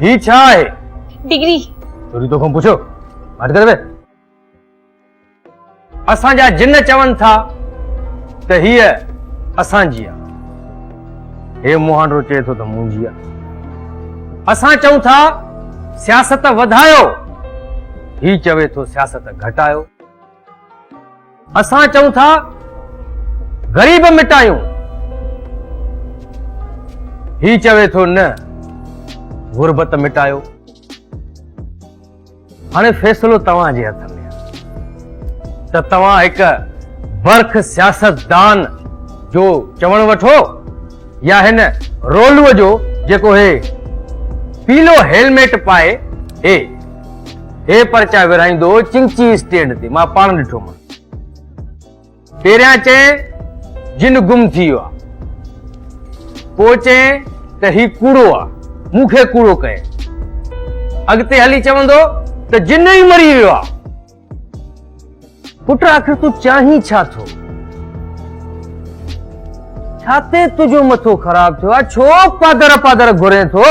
ही छा है? डिग्री। चोरी तो कौन पूछो? हट कर बे। असां जा जिन चवन था त हीअ असांजी आ। हे मुहांडो चए थो त मुंहिंजी आ। असां चऊं था सियासत वधायो, ही चवे थो सियासत घटायो। असां चऊं था गरीब मिटायूं, ही चवे थो न गुरबत मिटायो। हाणे फैसलो तव्हां जे हथ में आहे त तव्हां हिक बर्ख सियासतदान जो चवण वठो या हिन रोलूअ जो जेको हे पीलो हेलमेट पाए हे पर्चा विराईंदो चिंची स्टैंड ते। मां पाण ॾिठो मां। पहिरियां चए जिन गुम थी वियो आहे, पोइ चए त ही कूड़ो आहे, मूंखे कूड़ो कए। अॻिते हली चवंदो त जिन ई मरी वियो आहे। पुट आख़िर तूं चाहीं छा थो? छाते तुंहिंजो मथो ख़राब थियो आहे? छो पादर पादर घुरे थो?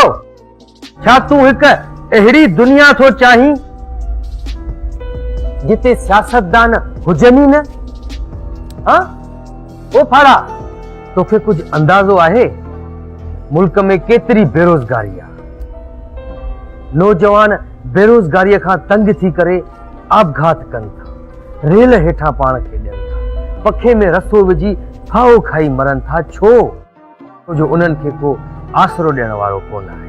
छा तूं हिक अहिड़ी दुनिया थो चाहीं जिते सियासतदान हुजनि न? हाँ? ओ फाड़ा, तोखे कुछ अंदाजो आहे मुल्क में केतरी बेरोजगारी आहे? नौजवान बेरोजगारी खां तंग थी करे आपघात कनि था, रेल हेठां पाण खे ॾियनि था, पखे में रसो विझी फाओ खाई मरनि था। छो? जो उन्हनि खे को आसरो ॾियण वारो कोन आहे।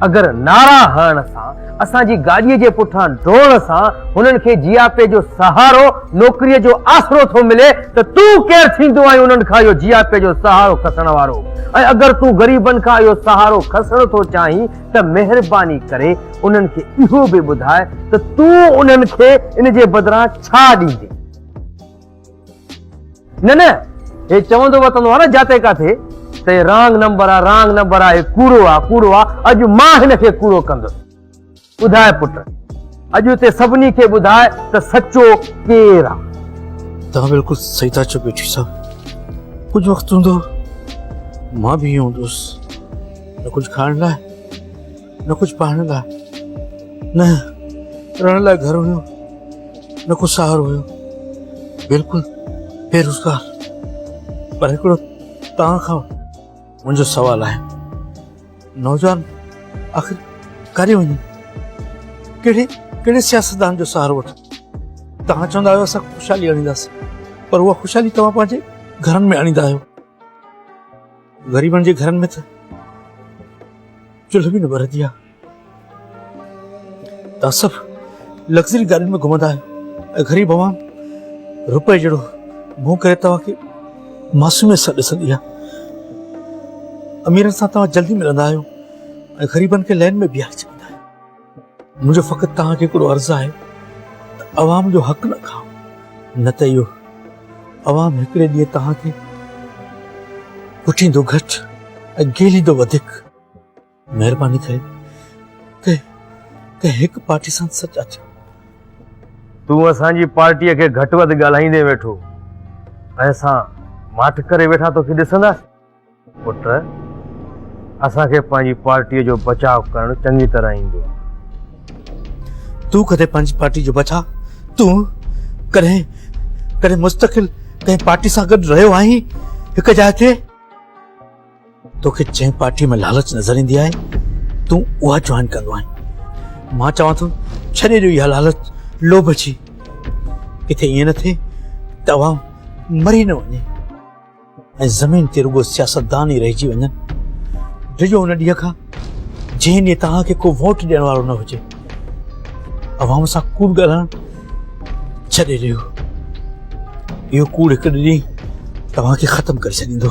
अगर नारा हरण सां, असांजी गाॾीअ जे पुठियां डोड़ सां हुननि खे जियापे जो सहारो, नौकरीअ जो आसरो थो मिले त तूं केरु थींदो आहे उन्हनि खां इहो जियापे जो सहारो खसण वारो? ऐं अगर तूं ग़रीबनि खां इहो सहारो खसण थो चाहीं त महिरबानी करे उन्हनि खे इहो बि ॿुधाए त तूं उन्हनि खे इन जे बदिरां छा ॾींदे। न हे चवंदो वतंदो आहे न जाते काथे त रांग नंबर आहे, रांग नंबर आहे, कूड़ो आहे, कूड़ो आहे। अॼु मां हिन खे कूड़ो कंदुसि। ॿुधाए पुट, अॼु ते सभिनी खे ॿुधाए त सचो केरु आहे? तव्हां बिल्कुलु सही था चओ बेटी साहब। कुझु वक़्तु हूंदो मां बि हीअं हूंदुसि, न कुझु खाइण लाइ, न कुझु पाइण लाइ, न रहण लाइ घर हुयो, न कुझु सहारो हुयो, बिल्कुलु बेरोज़गार। पर हिकिड़ो तव्हां खां मुंहिंजो सवाल आहे, नौजवान आख़िर काॾे वञे? कहिड़े सियासतदान जो सहारो वठो? तव्हां चवंदा आहियो असां ख़ुशहाली आणींदासीं, पर उहा ख़ुशहाली तव्हां पंहिंजे घरनि में आणींदा आहियो। ग़रीबनि जे घरनि में त चुल्ह बि न ॿरंदी आहे। तव्हां सभु लग्ज़री गाॾियुनि में घुमंदा आहियो ऐं ग़रीब आवाम रुपए जहिड़ो मुंहुं करे तव्हांखे मासूमियत सां ॾिसंदी आहे। अमीरनि सां तव्हां जल्दी मिलंदा आहियो ऐं ग़रीबनि खे लाइन में बीहारे छॾींदा आहियो। मुंहिंजो फ़क़ति तव्हांखे हिकिड़ो अर्ज़ु आहे त अवाम जो हक़ न खाओ, न त इहो अवाम हिकिड़े ॾींहुं तव्हांखे पुठींदो घटि ऐं गेलींदो वधीक। महिरबानी करे कंहिं हिकु पार्टी सां सचा थियो। तूं असांजी पार्टीअ खे घटि वधि ॻाल्हाईंदे वेठो ऐं असां माठ करे वेठा तोखे ॾिसंदासीं। पुट, असांखे पंहिंजी पार्टीअ जो बचाव करणु चङी तरह ईंदो। तूं कॾहिं पंहिंजी पार्टी जो बचाव? तूं कॾहिं मुस्तक़िल कंहिं पार्टी सां गॾु रहियो आहीं हिकु जाइ ते? तोखे जंहिं पार्टी में लालच नज़र ईंदी आहे तूं उहा जॉइन कंदो आहीं। मां चवां थो छॾे ॾियो इहा लालच, लोभ जी। किथे ईअं न थिए त अवाम मरी न वञे ऐं ज़मीन ते रुगो सियासतदान ई रहिजी वञनि। डिॼो हुन ॾींहं खां जंहिं ॾींहुं तव्हांखे को वोट ॾियण वारो न हुजे, अवाम सां कूड़ ॻाल्हाइण छॾे ॾियो। इहो कूड़ हिकु ॾींहुं तव्हांखे ख़तमु करे छॾींदो।